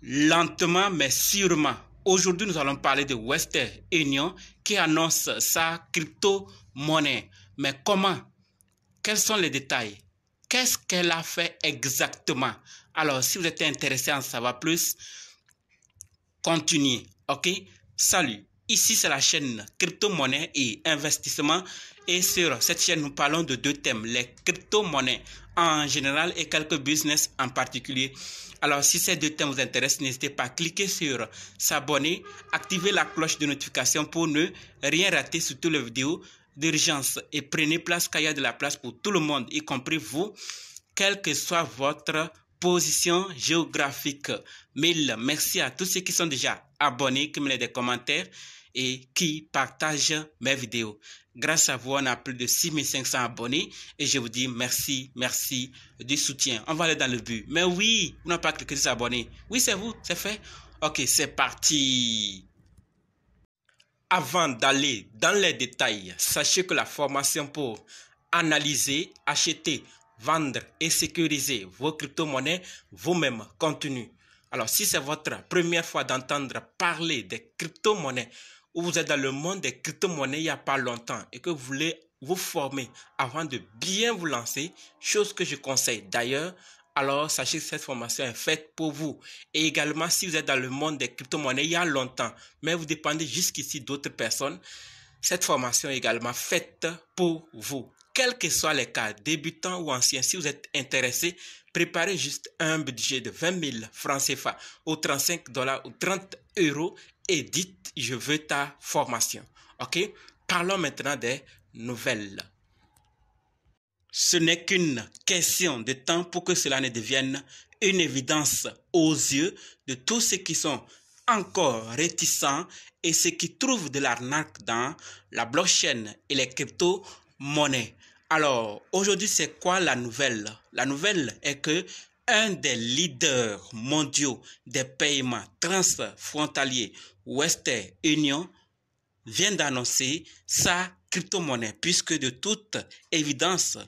Lentement mais sûrement. Aujourd'hui, nous allons parler de Western Union qui annonce sa crypto-monnaie. Mais comment? Quels sont les détails? Qu'est-ce qu'elle a fait exactement? Alors, si vous êtes intéressé à en savoir plus, continuez. OK? Salut. Ici, c'est la chaîne crypto-monnaie et investissement. Et sur cette chaîne, nous parlons de deux thèmes, les crypto-monnaies en général et quelques business en particulier. Alors, si ces deux thèmes vous intéressent, n'hésitez pas à cliquer sur s'abonner, activer la cloche de notification pour ne rien rater sur toutes les vidéos d'urgence. Et prenez place car il y a de la place pour tout le monde, y compris vous, quelle que soit votre position géographique. Mille merci à tous ceux qui sont déjà abonnés, qui me laissent des commentaires et qui partagent mes vidéos. Grâce à vous, on a plus de 6500 abonnés et je vous dis merci, merci du soutien. On va aller dans le but. Mais oui, vous n'avez pas cliqué sur s'abonner. Oui, c'est vous, c'est fait. Ok, c'est parti. Avant d'aller dans les détails, sachez que la formation pour analyser, acheter, vendre et sécuriser vos crypto-monnaies vous-même continue. Alors, si c'est votre première fois d'entendre parler des crypto-monnaies ou vous êtes dans le monde des crypto-monnaies il n'y a pas longtemps et que vous voulez vous former avant de bien vous lancer, chose que je conseille d'ailleurs, alors sachez que cette formation est faite pour vous. Et également, si vous êtes dans le monde des crypto-monnaies il y a longtemps, mais vous dépendez jusqu'ici d'autres personnes, cette formation est également faite pour vous. Quels que soient les cas, débutants ou anciens, si vous êtes intéressé, préparez juste un budget de 20 000 francs CFA ou 35 $ ou 30 € et dites « Je veux ta formation ». Ok? Parlons maintenant des nouvelles. Ce n'est qu'une question de temps pour que cela ne devienne une évidence aux yeux de tous ceux qui sont encore réticents et ceux qui trouvent de l'arnaque dans la blockchain et les crypto-monnaies. Alors, aujourd'hui, c'est quoi la nouvelle? La nouvelle est que un des leaders mondiaux des paiements transfrontaliers, Western Union, vient d'annoncer sa crypto-monnaie, puisque de toute évidence,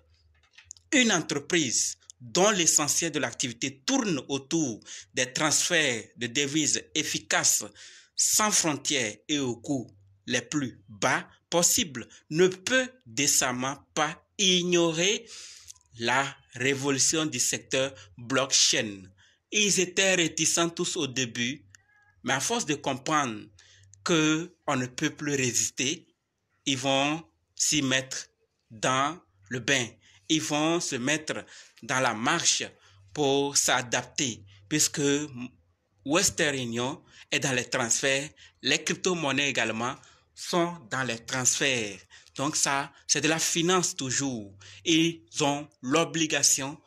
une entreprise dont l'essentiel de l'activité tourne autour des transferts de devises efficaces, sans frontières et au coût les plus bas possibles, ne peut décemment pas ignorer la révolution du secteur blockchain. Ils étaient réticents tous au début, mais à force de comprendre qu'on ne peut plus résister, ils vont s'y mettre dans le bain. Ils vont se mettre dans la marche pour s'adapter, puisque Western Union est dans les transferts, les crypto-monnaies également sont dans les transferts. Donc ça, c'est de la finance toujours. Ils ont l'obligation,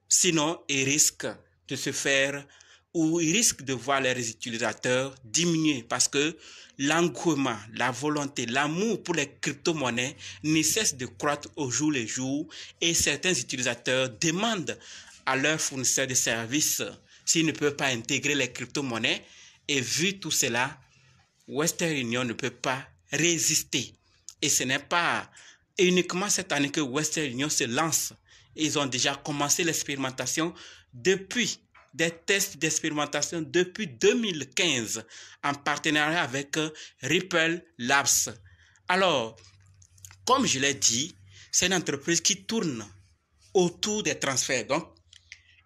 sinon ils risquent de se faire ou ils risquent de voir leurs utilisateurs diminuer parce que l'engouement, la volonté, l'amour pour les crypto-monnaies ne cesse de croître au jour le jour et certains utilisateurs demandent à leurs fournisseurs de services s'ils ne peuvent pas intégrer les crypto-monnaies et vu tout cela, Western Union ne peut pas résister. Et ce n'est pas uniquement cette année que Western Union se lance. Ils ont déjà commencé l'expérimentation depuis des tests d'expérimentation depuis 2015 en partenariat avec Ripple Labs. Alors, comme je l'ai dit, c'est une entreprise qui tourne autour des transferts. Donc,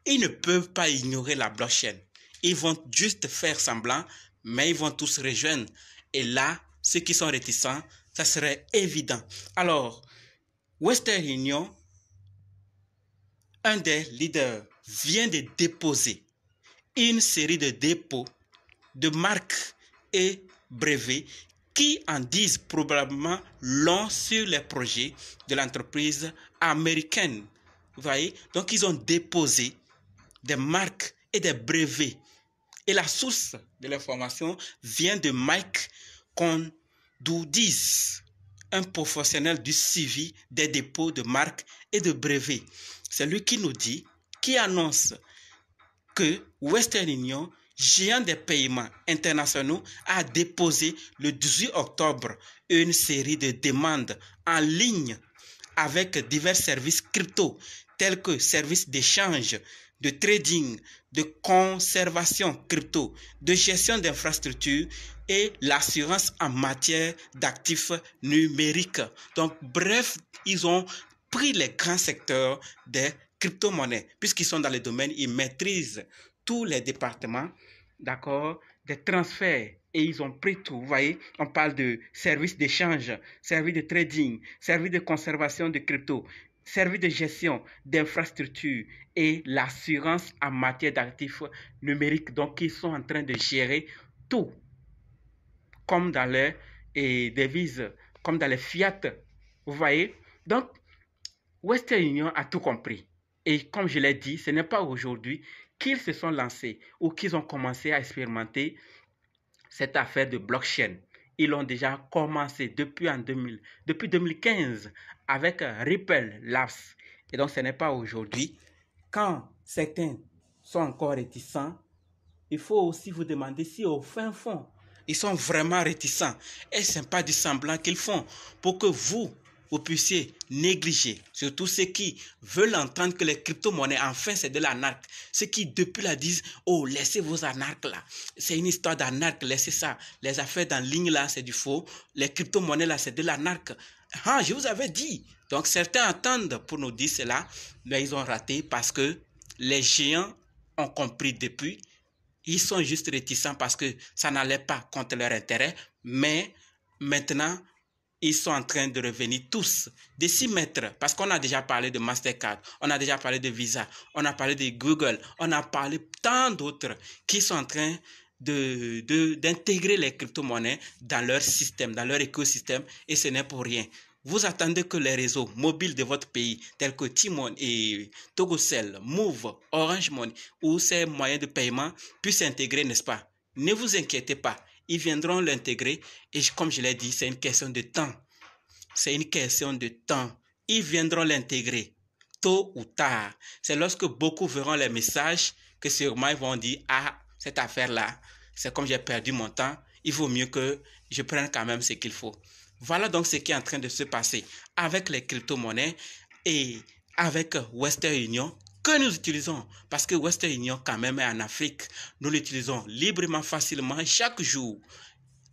ils ne peuvent pas ignorer la blockchain. Ils vont juste faire semblant, mais ils vont tous rejoindre. Et là, ceux qui sont réticents, ça serait évident. Alors, Western Union, un des leaders, vient de déposer une série de dépôts de marques et brevets qui en disent probablement long sur les projets de l'entreprise américaine. Vous voyez? Donc, ils ont déposé des marques et des brevets. Et la source de l'information vient de Mike Kondoudis, un professionnel du suivi des dépôts de marques et de brevets. C'est lui qui nous dit, qui annonce que Western Union, géant des paiements internationaux, a déposé le 18 octobre une série de demandes en ligne avec divers services crypto, tels que services d'échange de trading, de conservation crypto, de gestion d'infrastructures et l'assurance en matière d'actifs numériques. Donc, bref, ils ont pris les grands secteurs des crypto-monnaies, puisqu'ils sont dans les domaines, ils maîtrisent tous les départements, d'accord, des transferts, et ils ont pris tout. Vous voyez, on parle de services d'échange, services de trading, services de conservation de crypto, services de gestion d'infrastructures et l'assurance en matière d'actifs numériques. Donc, ils sont en train de gérer tout, comme dans les devises, comme dans les fiat. Vous voyez? Donc, Western Union a tout compris. Et comme je l'ai dit, ce n'est pas aujourd'hui qu'ils se sont lancés ou qu'ils ont commencé à expérimenter cette affaire de blockchain. Ils l'ont déjà commencé depuis 2015 avec Ripple Labs. Et donc, ce n'est pas aujourd'hui. Quand certains sont encore réticents, il faut aussi vous demander si au fin fond, ils sont vraiment réticents. Et ce n'est pas du semblant qu'ils font pour que vous puissiez négliger, surtout ceux qui veulent entendre que les crypto-monnaies, enfin, c'est de l'arnaque. Ceux qui, depuis là, disent, oh, laissez vos arnaques là. C'est une histoire d'arnaque, laissez ça. Les affaires en ligne là, c'est du faux. Les crypto-monnaies là, c'est de l'arnaque. Ah, je vous avais dit. Donc, certains attendent pour nous dire cela, mais ils ont raté parce que les géants ont compris depuis. Ils sont juste réticents parce que ça n'allait pas contre leur intérêt, mais maintenant, ils sont en train de revenir tous, de s'y mettre, parce qu'on a déjà parlé de Mastercard, on a déjà parlé de Visa, on a parlé de Google, on a parlé tant d'autres qui sont en train d'intégrer les crypto-monnaies dans leur système, dans leur écosystème, et ce n'est pour rien. Vous attendez que les réseaux mobiles de votre pays, tels que T-Money et Togocell, Move, Orange Money, ou ces moyens de paiement puissent s'intégrer, n'est-ce pas? Ne vous inquiétez pas. Ils viendront l'intégrer et comme je l'ai dit, c'est une question de temps. C'est une question de temps. Ils viendront l'intégrer tôt ou tard. C'est lorsque beaucoup verront les messages que sûrement ils vont dire « Ah, cette affaire-là, c'est comme j'ai perdu mon temps, il vaut mieux que je prenne quand même ce qu'il faut. » Voilà donc ce qui est en train de se passer avec les crypto-monnaies et avec Western Union que nous utilisons, parce que Western Union quand même est en Afrique. Nous l'utilisons librement, facilement, chaque jour.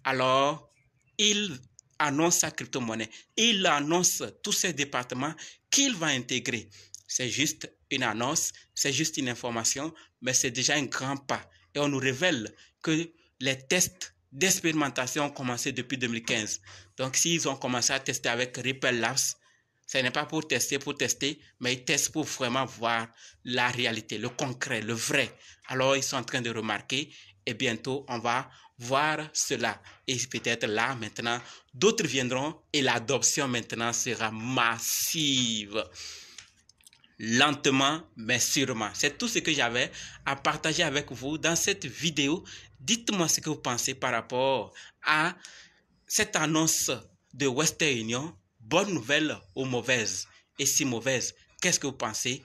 Alors, il annonce sa crypto-monnaie. Il annonce tous ces départements qu'il va intégrer. C'est juste une annonce, c'est juste une information, mais c'est déjà un grand pas. Et on nous révèle que les tests d'expérimentation ont commencé depuis 2015. Donc, s'ils ont commencé à tester avec Ripple Labs, ce n'est pas pour tester, mais ils testent pour vraiment voir la réalité, le concret, le vrai. Alors, ils sont en train de remarquer et bientôt, on va voir cela. Et peut-être là, maintenant, d'autres viendront et l'adoption maintenant sera massive. Lentement, mais sûrement. C'est tout ce que j'avais à partager avec vous dans cette vidéo. Dites-moi ce que vous pensez par rapport à cette annonce de Western Union. Bonne nouvelle ou mauvaise? Et si mauvaise, qu'est-ce que vous pensez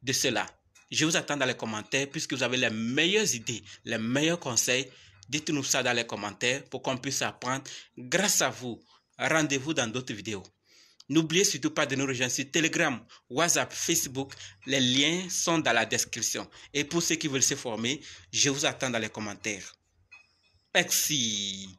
de cela? Je vous attends dans les commentaires puisque vous avez les meilleures idées, les meilleurs conseils. Dites-nous ça dans les commentaires pour qu'on puisse apprendre grâce à vous. Rendez-vous dans d'autres vidéos. N'oubliez surtout pas de nous rejoindre sur Telegram, WhatsApp, Facebook. Les liens sont dans la description. Et pour ceux qui veulent se former, je vous attends dans les commentaires. Merci.